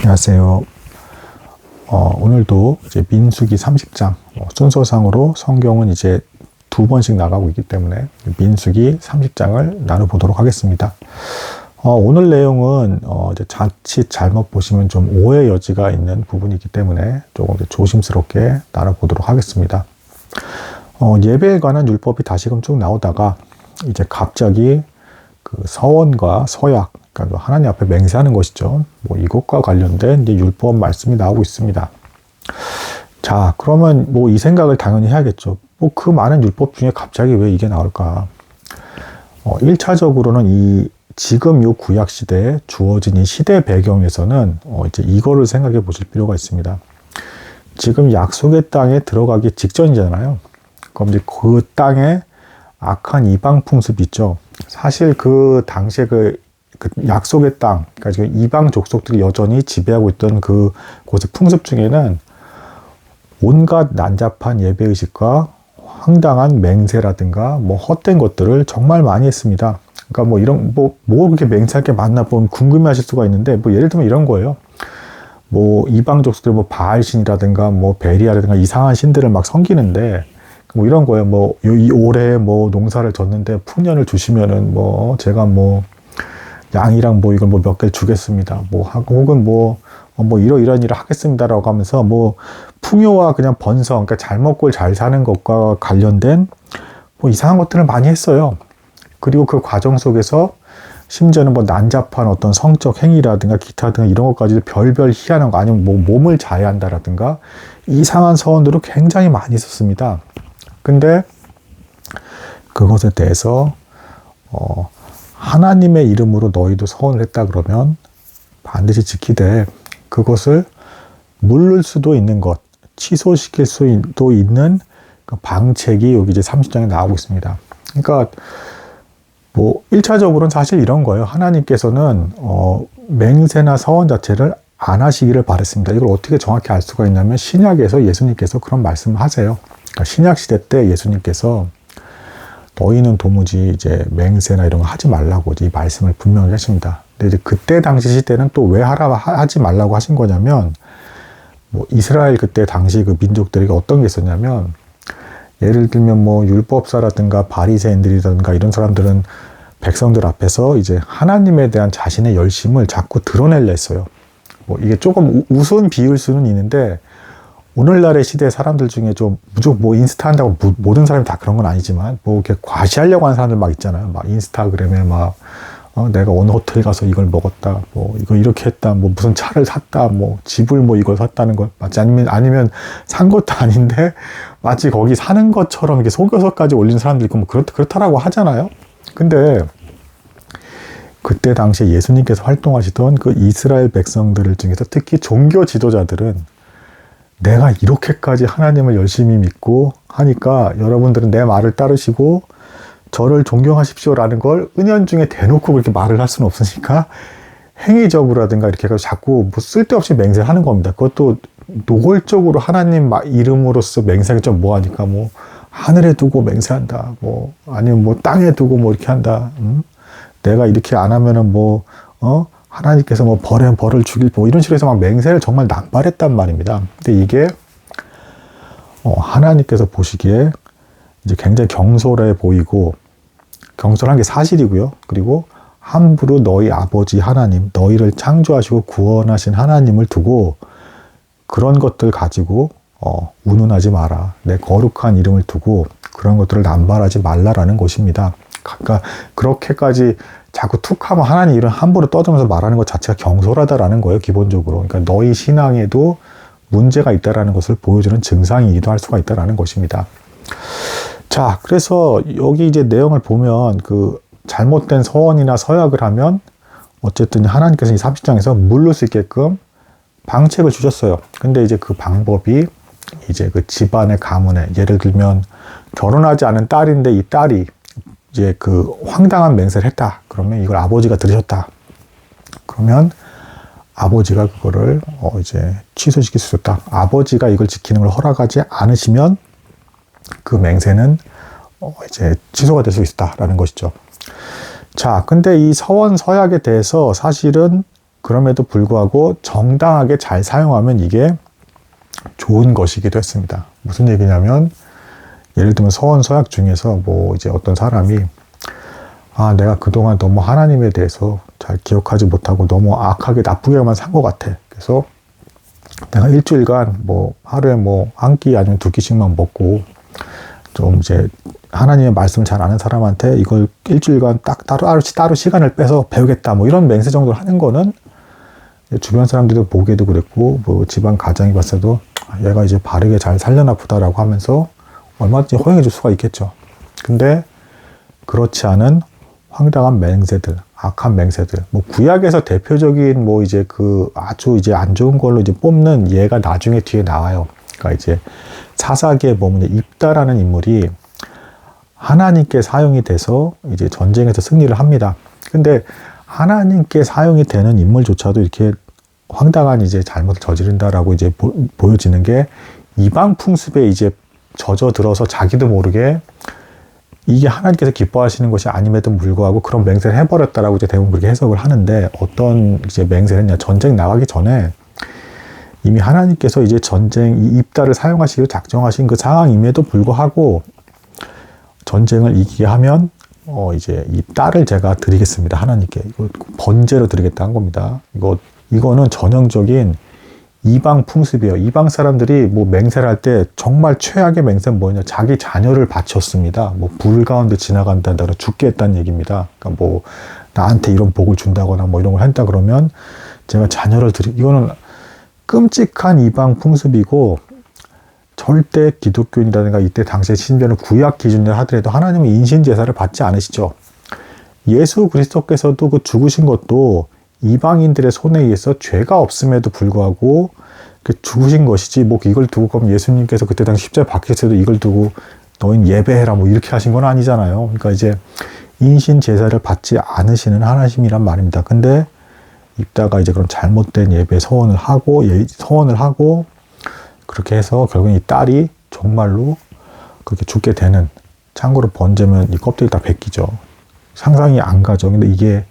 안녕하세요. 오늘도 이제 민수기 30장 순서상으로 성경은 이제 2번씩 나가고 있기 때문에 민수기 30장을 나눠보도록 하겠습니다. 오늘 내용은 이제 자칫 잘못 보시면 좀 오해 여지가 있는 부분이기 때문에 조금 조심스럽게 나눠보도록 하겠습니다. 예배에 관한 율법이 다시금 쭉 나오다가 이제 갑자기 그 서원과 서약, 그러니까 하나님 앞에 맹세하는 것이죠. 뭐 이것과 관련된 이제 율법 말씀이 나오고 있습니다. 자, 그러면 뭐 이 생각을 당연히 해야겠죠. 뭐 그 많은 율법 중에 갑자기 왜 이게 나올까? 1차적으로는 지금 요 구약 시대에 주어진 이 시대 배경에서는 이제 이거를 생각해 보실 필요가 있습니다. 지금 약속의 땅에 들어가기 직전이잖아요. 그럼 이제 그 땅에 악한 이방 풍습이 있죠. 사실 그 당시에 그 약속의 땅, 그러니까 이방 족속들이 여전히 지배하고 있던 그 곳의 풍습 중에는 온갖 난잡한 예배의식과 황당한 맹세라든가 뭐 헛된 것들을 정말 많이 했습니다. 그러니까 뭐 이런 뭐 그렇게 맹세할 게 많나 보면 궁금해하실 수가 있는데, 뭐 예를 들면 이런 거예요. 뭐 이방 족속들 뭐 바알신이라든가 뭐 베리아라든가 이상한 신들을 막 섬기는데, 뭐 이런 거예요. 뭐 이 올해 뭐 농사를 졌는데 풍년을 주시면은 뭐 제가 뭐 양이랑 뭐 이걸 뭐 몇 개를 주겠습니다. 뭐 하고 혹은 뭐 이러이러한 일을 하겠습니다라고 하면서 뭐 풍요와 그냥 번성, 그러니까 잘 먹고 잘 사는 것과 관련된 뭐 이상한 것들을 많이 했어요. 그리고 그 과정 속에서 심지어는 뭐 난잡한 어떤 성적 행위라든가 기타 등 이런 것까지도 별별 희한한 거, 아니면 뭐 몸을 자해한다라든가 이상한 서원들을 굉장히 많이 있었습니다. 근데 그것에 대해서 하나님의 이름으로 너희도 서원을 했다 그러면 반드시 지키되 그것을 물를 수도 있는 것, 취소시킬 수도 있는 그 방책이 여기 이제 30장에 나오고 있습니다. 그러니까 뭐 1차적으로는 사실 이런 거예요. 하나님께서는 맹세나 서원 자체를 안 하시기를 바랬습니다. 이걸 어떻게 정확히 알 수가 있냐면 신약에서 예수님께서 그런 말씀을 하세요. 그러니까 신약 시대 때 예수님께서 너희는 도무지 이제 맹세나 이런 거 하지 말라고 이 말씀을 분명히 하십니다. 근데 이제 그때 당시 시대는 또 왜 하지 말라고 하신 거냐면, 뭐 이스라엘 그때 당시 그 민족들에게 어떤 게 있었냐면, 예를 들면 뭐 율법사라든가 바리새인들이라든가 이런 사람들은 백성들 앞에서 이제 하나님에 대한 자신의 열심을 자꾸 드러내려 했어요. 뭐 이게 조금 우스운 비유일 수는 있는데, 오늘날의 시대 사람들 중에 좀 무조건 뭐 인스타 한다고 모든 사람이 다 그런 건 아니지만 뭐 이렇게 과시하려고 하는 사람들 막 있잖아요. 막 인스타그램에 막 내가 어느 호텔 가서 이걸 먹었다, 뭐 이거 이렇게 했다, 뭐 무슨 차를 샀다, 뭐 집을 뭐 이걸 샀다는 걸 마치 아니면 산 것도 아닌데 마치 거기 사는 것처럼 이렇게 속여서까지 올리는 사람들 있고 뭐 그렇다라고 하잖아요. 근데 그때 당시에 예수님께서 활동하시던 그 이스라엘 백성들 중에서 특히 종교 지도자들은 내가 이렇게까지 하나님을 열심히 믿고 하니까 여러분들은 내 말을 따르시고 저를 존경하십시오라는 걸 은연중에 대놓고 그렇게 말을 할 수는 없으니까 행위적으로라든가 이렇게 해서 자꾸 뭐 쓸데없이 맹세를 하는 겁니다. 그것도 노골적으로 하나님 이름으로써 맹세하기 좀 뭐하니까 뭐 하늘에 두고 맹세한다, 뭐 아니면 뭐 땅에 두고 뭐 이렇게 한다, 내가 이렇게 안 하면은 뭐 하나님께서 뭐 벌을 주길, 뭐 이런 식으로 해서 막 맹세를 정말 남발했단 말입니다. 근데 이게 하나님께서 보시기에 이제 굉장히 경솔해 보이고, 경솔한 게 사실이고요. 그리고 함부로 너희 아버지 하나님, 너희를 창조하시고 구원하신 하나님을 두고 그런 것들 가지고 운운하지 마라. 내 거룩한 이름을 두고 그런 것들을 남발하지 말라라는 것입니다. 그러니까 그렇게까지 자꾸 툭 하면 하나님 이름 함부로 떠들면서 말하는 것 자체가 경솔하다라는 거예요, 기본적으로. 그러니까 너희 신앙에도 문제가 있다라는 것을 보여주는 증상이기도 할 수가 있다라는 것입니다. 자, 그래서 여기 이제 내용을 보면 그 잘못된 서원이나 서약을 하면 어쨌든 하나님께서 이 30장에서 물를 수 있게끔 방책을 주셨어요. 근데 이제 그 방법이 이제 그 집안의 가문에, 예를 들면 결혼하지 않은 딸인데 이 딸이 이제 그 황당한 맹세를 했다. 그러면 이걸 아버지가 들으셨다. 그러면 아버지가 그거를 이제 취소시킬 수 있다. 아버지가 이걸 지키는 걸 허락하지 않으시면 그 맹세는 이제 취소가 될 수 있다라는 것이죠. 자, 근데 이 서원 서약에 대해서 사실은 그럼에도 불구하고 정당하게 잘 사용하면 이게 좋은 것이기도 했습니다. 무슨 얘기냐면, 예를 들면 서원 서약 중에서 뭐 이제 어떤 사람이 내가 그동안 너무 하나님에 대해서 잘 기억하지 못하고 너무 악하게 나쁘게만 산 것 같아. 그래서 내가 일주일간 뭐 하루에 뭐 한 끼 아니면 두 끼씩만 먹고 좀 이제 하나님의 말씀을 잘 아는 사람한테 이걸 일주일간 딱 따로 시간을 빼서 배우겠다. 뭐 이런 맹세 정도를 하는 거는 주변 사람들도 보기에도 그랬고 뭐 집안 가장이 봤어도 얘가 이제 바르게 잘 살려나 보다라고 하면서 얼마든지 허용해 줄 수가 있겠죠. 근데 그렇지 않은 황당한 맹세들, 악한 맹세들, 뭐 구약에서 대표적인 뭐 이제 그 아주 이제 안 좋은 걸로 이제 뽑는 예가 나중에 뒤에 나와요. 그러니까 이제 사사기에 보면 입다라는 인물이 하나님께 사용이 돼서 이제 전쟁에서 승리를 합니다. 근데 하나님께 사용이 되는 인물조차도 이렇게 황당한 이제 잘못을 저지른다라고 이제 보여지는 게 이방 풍습에 이제 젖어들어서 자기도 모르게 이게 하나님께서 기뻐하시는 것이 아님에도 불구하고 그런 맹세를 해버렸다라고 이제 대부분 그렇게 해석을 하는데, 어떤 이제 맹세를 했냐. 전쟁 나가기 전에 이미 하나님께서 이제 전쟁 이 입다를 사용하시기로 작정하신 그 상황임에도 불구하고 전쟁을 이기게 하면 이제 이 딸을 제가 드리겠습니다. 하나님께 이거 번제로 드리겠다 한 겁니다. 이거는 전형적인 이방 풍습이에요. 이방 사람들이 뭐 맹세를 할 때 정말 최악의 맹세는 뭐냐? 자기 자녀를 바쳤습니다. 뭐 불 가운데 지나간다, 죽게 했다는 얘기입니다. 그러니까 뭐 나한테 이런 복을 준다거나 뭐 이런 걸 한다 그러면 제가 자녀를 이거는 끔찍한 이방 풍습이고, 절대 기독교인이라든가 이때 당시의 신변을 구약 기준으로 하더라도 하나님은 인신 제사를 받지 않으시죠. 예수 그리스도께서도 그 죽으신 것도 이방인들의 손에 의해서 죄가 없음에도 불구하고 죽으신 것이지, 뭐 이걸 두고 그럼 예수님께서 그때 당시 십자가에 박혔을 때도 이걸 두고 너희는 예배해라 뭐 이렇게 하신 건 아니잖아요. 그러니까 이제 인신 제사를 받지 않으시는 하나님이란 말입니다. 근데 입다가 이제 그런 잘못된 예배 서원을 하고 그렇게 해서 결국 이 딸이 정말로 그렇게 죽게 되는, 참고로 번제면 이 껍데기 다 벗기죠. 상상이 안 가죠. 근데 이게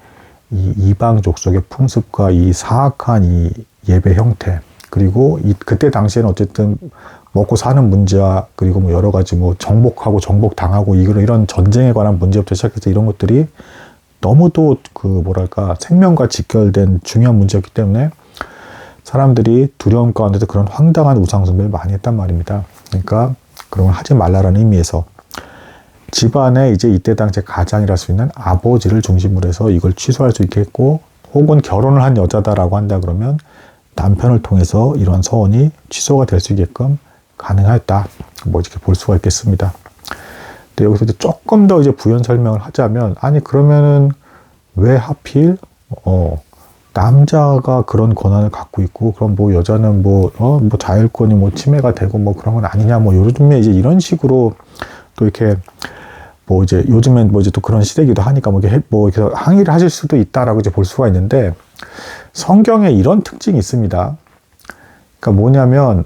이 이방 족속의 풍습과 이 사악한 이 예배 형태, 그리고 그때 당시에는 어쨌든 먹고 사는 문제와 그리고 뭐 여러 가지 뭐 정복하고 정복당하고 이런 전쟁에 관한 문제부터 시작해서 이런 것들이 너무도 그 뭐랄까 생명과 직결된 중요한 문제였기 때문에 사람들이 두려움 가운데도 그런 황당한 우상숭배를 많이 했단 말입니다. 그러니까 그런 걸 하지 말라라는 의미에서 집안에 이제 이때 당시 가장이랄 수 있는 아버지를 중심으로 해서 이걸 취소할 수 있겠고, 혹은 결혼을 한 여자다라고 한다 그러면 남편을 통해서 이러한 서원이 취소가 될 수 있게끔 가능했다. 뭐 이렇게 볼 수가 있겠습니다. 근데 여기서 이제 조금 더 이제 부연 설명을 하자면, 아니 그러면은 왜 하필 남자가 그런 권한을 갖고 있고, 그럼 뭐 여자는 뭐 자율권이 뭐 침해가 되고 뭐 그런 건 아니냐, 뭐 요즘에 이제 이런 식으로 또 이렇게 뭐 이제 요즘엔 뭐 이제 또 그런 시대기도 하니까 뭐 이렇게 항의를 하실 수도 있다라고 이제 볼 수가 있는데, 성경에 이런 특징이 있습니다. 그러니까 뭐냐면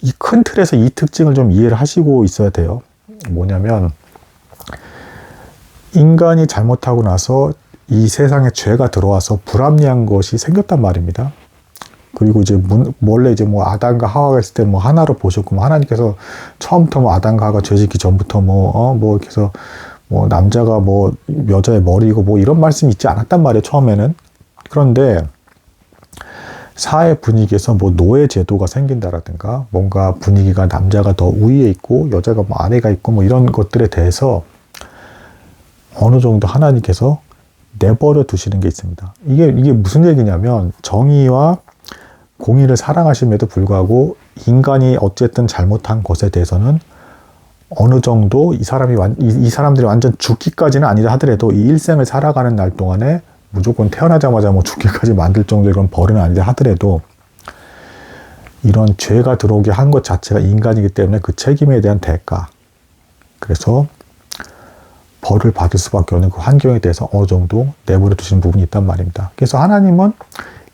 이 큰 틀에서 이 특징을 좀 이해를 하시고 있어야 돼요. 뭐냐면 인간이 잘못하고 나서 이 세상에 죄가 들어와서 불합리한 것이 생겼단 말입니다. 그리고 이제 원래 이제 뭐 아담과 하와가 있을 때 뭐 하나로 보셨고, 뭐 하나님께서 처음부터 뭐 아담과 하와가 죄 짓기 전부터 뭐 이렇게 해서 뭐 남자가 뭐 여자의 머리고 뭐 이런 말씀이 있지 않았단 말이에요, 처음에는. 그런데 사회 분위기에서 뭐 노예 제도가 생긴다라든가 뭔가 분위기가 남자가 더 우위에 있고 여자가 뭐 아래가 있고 뭐 이런 것들에 대해서 어느 정도 하나님께서 내버려 두시는 게 있습니다. 이게 무슨 얘기냐면, 정의와 공의를 사랑하심에도 불구하고 인간이 어쨌든 잘못한 것에 대해서는 어느 정도 이 사람들이 완전 죽기까지는 아니라 하더라도 이 일생을 살아가는 날 동안에 무조건 태어나자마자 뭐 죽기까지 만들 정도의 그런 벌은 아니라 하더라도 이런 죄가 들어오게 한 것 자체가 인간이기 때문에 그 책임에 대한 대가, 그래서 벌을 받을 수밖에 없는 그 환경에 대해서 어느 정도 내버려 두시는 부분이 있단 말입니다. 그래서 하나님은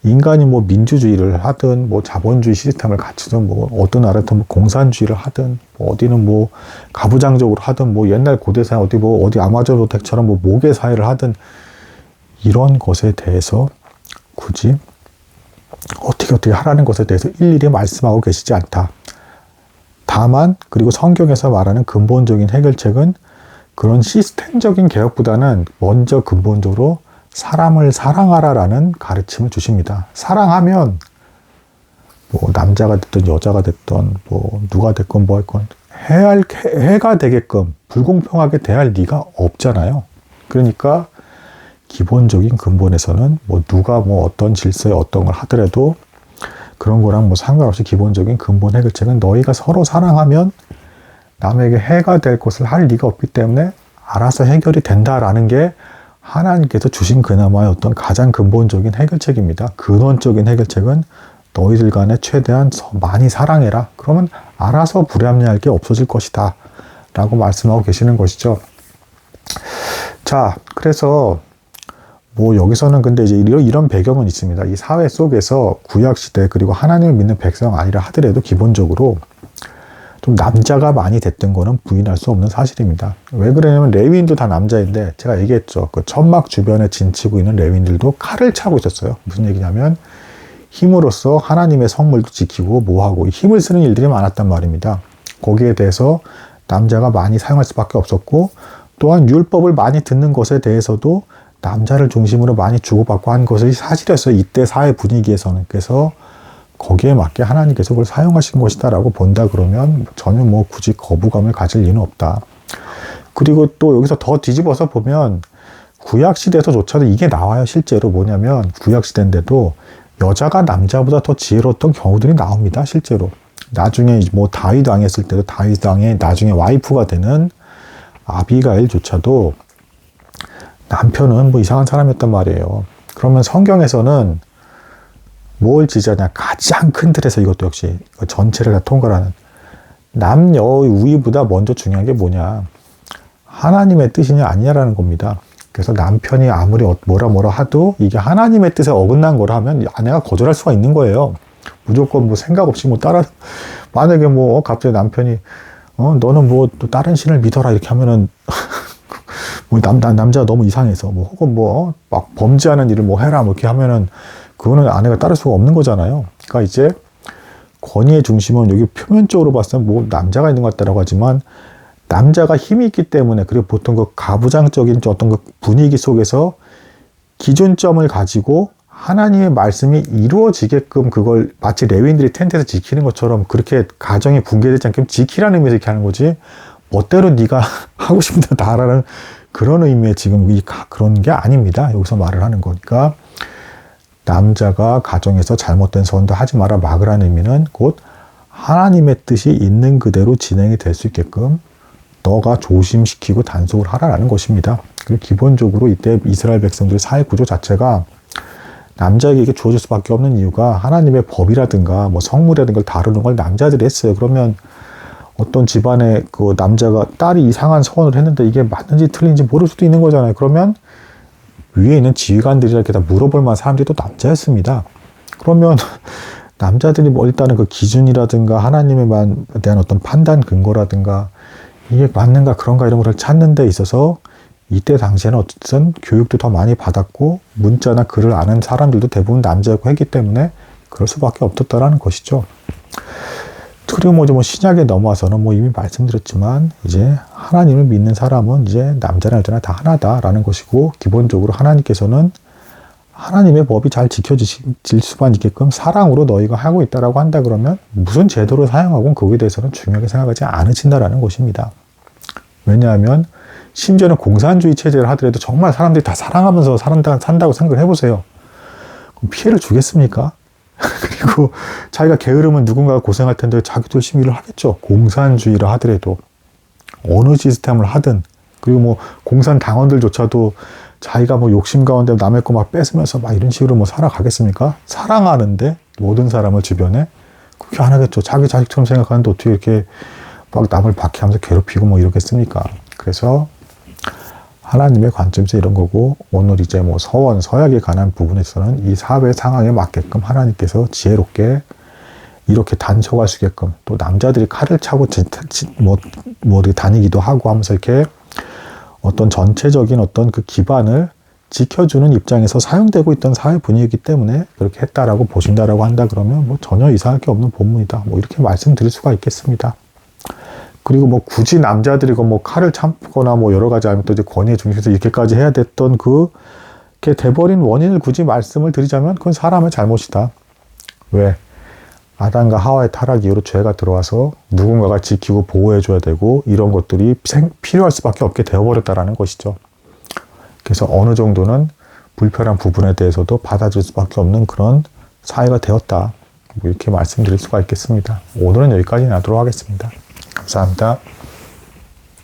인간이 뭐 민주주의를 하든 뭐 자본주의 시스템을 갖추든 뭐 어떤 나라든 뭐 공산주의를 하든 뭐 어디는 뭐 가부장적으로 하든 뭐 옛날 고대사회 어디 아마존호텍처럼 뭐 모계 사회를 하든 이런 것에 대해서 굳이 어떻게 하라는 것에 대해서 일일이 말씀하고 계시지 않다. 다만 그리고 성경에서 말하는 근본적인 해결책은 그런 시스템적인 개혁보다는 먼저 근본적으로 사람을 사랑하라라는 가르침을 주십니다. 사랑하면 뭐 남자가 됐든 여자가 됐든 뭐 누가 됐건 뭐 했건 해가 되게끔 불공평하게 대할 리가 없잖아요. 그러니까 기본적인 근본에서는 뭐 누가 뭐 어떤 질서에 어떤 걸 하더라도 그런 거랑 뭐 상관없이 기본적인 근본 해결책은 너희가 서로 사랑하면 남에게 해가 될 것을 할 리가 없기 때문에 알아서 해결이 된다라는 게 하나님께서 주신 그나마의 어떤 가장 근본적인 해결책입니다. 근원적인 해결책은 너희들 간에 최대한 많이 사랑해라. 그러면 알아서 불합리할 게 없어질 것이다. 라고 말씀하고 계시는 것이죠. 자, 그래서 뭐 여기서는 근데 이제 이런 배경은 있습니다. 이 사회 속에서 구약시대 그리고 하나님을 믿는 백성 아니라 하더라도 기본적으로 좀 남자가 많이 됐던 거는 부인할 수 없는 사실입니다. 왜 그러냐면 레위인도 다 남자인데 제가 얘기했죠. 그 천막 주변에 진치고 있는 레위인들도 칼을 차고 있었어요. 무슨 얘기냐면 힘으로써 하나님의 성물도 지키고 뭐하고 힘을 쓰는 일들이 많았단 말입니다. 거기에 대해서 남자가 많이 사용할 수밖에 없었고 또한 율법을 많이 듣는 것에 대해서도 남자를 중심으로 많이 주고받고 한 것이 사실이었어요. 이때 사회 분위기에서는. 그래서 거기에 맞게 하나님께서 그걸 사용하신 것이다라고 본다 그러면 전혀 뭐 굳이 거부감을 가질 이유는 없다. 그리고 또 여기서 더 뒤집어서 보면 구약시대에서조차도 이게 나와요. 실제로 뭐냐면 구약시대인데도 여자가 남자보다 더 지혜로웠던 경우들이 나옵니다. 실제로. 나중에 뭐 다윗 왕이 했을 때도 다윗 왕의 나중에 와이프가 되는 아비가일조차도 남편은 뭐 이상한 사람이었단 말이에요. 그러면 성경에서는 뭘 지자냐? 가장 큰 틀에서 이것도 역시 전체를 다 통과하는 남녀 우위보다 먼저 중요한 게 뭐냐? 하나님의 뜻이냐 아니냐라는 겁니다. 그래서 남편이 아무리 뭐라 하도 이게 하나님의 뜻에 어긋난 거라 하면 아내가 거절할 수가 있는 거예요. 무조건 뭐 생각 없이 뭐 만약에 뭐 갑자기 남편이 너는 뭐 또 다른 신을 믿어라 이렇게 하면은 뭐 남자가 너무 이상해서 뭐 혹은 뭐 막 범죄하는 일을 뭐 해라 뭐 이렇게 하면은 그거는 아내가 따를 수가 없는 거잖아요. 그러니까 이제 권위의 중심은 여기 표면적으로 봤을 때 뭐 남자가 있는 것 같다라고 하지만 남자가 힘이 있기 때문에 그리고 보통 그 가부장적인 어떤 그 분위기 속에서 기준점을 가지고 하나님의 말씀이 이루어지게끔 그걸 마치 레위인들이 텐트에서 지키는 것처럼 그렇게 가정이 붕괴되지 않게 지키라는 의미에서 이렇게 하는 거지 멋대로 네가 하고 싶은 대로 다 하라는 그런 의미의 지금 그런 게 아닙니다. 여기서 말을 하는 거니까 남자가 가정에서 잘못된 선도 하지 마라 막으라는 의미는 곧 하나님의 뜻이 있는 그대로 진행이 될 수 있게끔 너가 조심시키고 단속을 하라라는 것입니다. 그리고 기본적으로 이때 이스라엘 백성들의 사회 구조 자체가 남자에게 이게 주어질 수밖에 없는 이유가 하나님의 법이라든가 뭐 성물이라든가 걸 다루는 걸 남자들이 했어요. 그러면 어떤 집안에 그 남자가 딸이 이상한 서원을 했는데 이게 맞는지 틀린지 모를 수도 있는 거잖아요. 그러면 위에 있는 지휘관들이라 이렇게 다 물어볼 만한 사람들이 또 남자였습니다. 그러면 남자들이 뭐 일단은 그 기준이라든가 하나님에 대한 어떤 판단 근거라든가 이게 맞는가 그런가 이런 걸 찾는 데 있어서 이때 당시에는 어쨌든 교육도 더 많이 받았고 문자나 글을 아는 사람들도 대부분 남자였고 했기 때문에 그럴 수밖에 없었다라는 것이죠. 그리고 뭐 신약에 넘어와서는 뭐 이미 말씀드렸지만 이제 하나님을 믿는 사람은 이제 남자나 여자나 다 하나다라는 것이고 기본적으로 하나님께서는 하나님의 법이 잘 지켜질 수만 있게끔 사랑으로 너희가 하고 있다라고 한다 그러면 무슨 제도를 사용하건 거기에 대해서는 중요하게 생각하지 않으신다라는 것입니다. 왜냐하면 심지어는 공산주의 체제를 하더라도 정말 사람들이 다 사랑하면서 산다고 생각을 해보세요. 그럼 피해를 주겠습니까? 그리고 자기가 게으르면 누군가가 고생할 텐데 자기도 열심히 일을 하겠죠. 공산주의를 하더라도 어느 시스템을 하든 그리고 뭐 공산당원들조차도 자기가 뭐 욕심 가운데 남의 거 막 뺏으면서 막 이런 식으로 뭐 살아가겠습니까? 사랑하는데 모든 사람을 주변에 그렇게 안 하겠죠. 자기 자식처럼 생각하는데 어떻게 이렇게 막 남을 박해하면서 괴롭히고 뭐 이러겠습니까? 그래서 하나님의 관점에서 이런 거고 오늘 이제 뭐 서원, 서약에 관한 부분에서는 이 사회 상황에 맞게끔 하나님께서 지혜롭게 이렇게 단속할 수 있게끔 또 남자들이 칼을 차고 뭐 다니기도 하고 하면서 이렇게 어떤 전체적인 어떤 그 기반을 지켜주는 입장에서 사용되고 있던 사회 분위기이기 때문에 그렇게 했다라고 보신다라고 한다 그러면 뭐 전혀 이상할 게 없는 본문이다. 뭐 이렇게 말씀드릴 수가 있겠습니다. 그리고 뭐 굳이 남자들이 뭐 칼을 참거나 뭐 여러 가지 아니면 또 이제 권위의 중심에서 이렇게까지 해야 됐던 그게 돼버린 원인을 굳이 말씀을 드리자면 그건 사람의 잘못이다. 왜? 아담과 하와의 타락 이후로 죄가 들어와서 누군가가 지키고 보호해줘야 되고 이런 것들이 필요할 수밖에 없게 되어버렸다라는 것이죠. 그래서 어느 정도는 불편한 부분에 대해서도 받아줄 수밖에 없는 그런 사회가 되었다. 뭐 이렇게 말씀드릴 수가 있겠습니다. 오늘은 여기까지 하도록 하겠습니다. 감사합니다.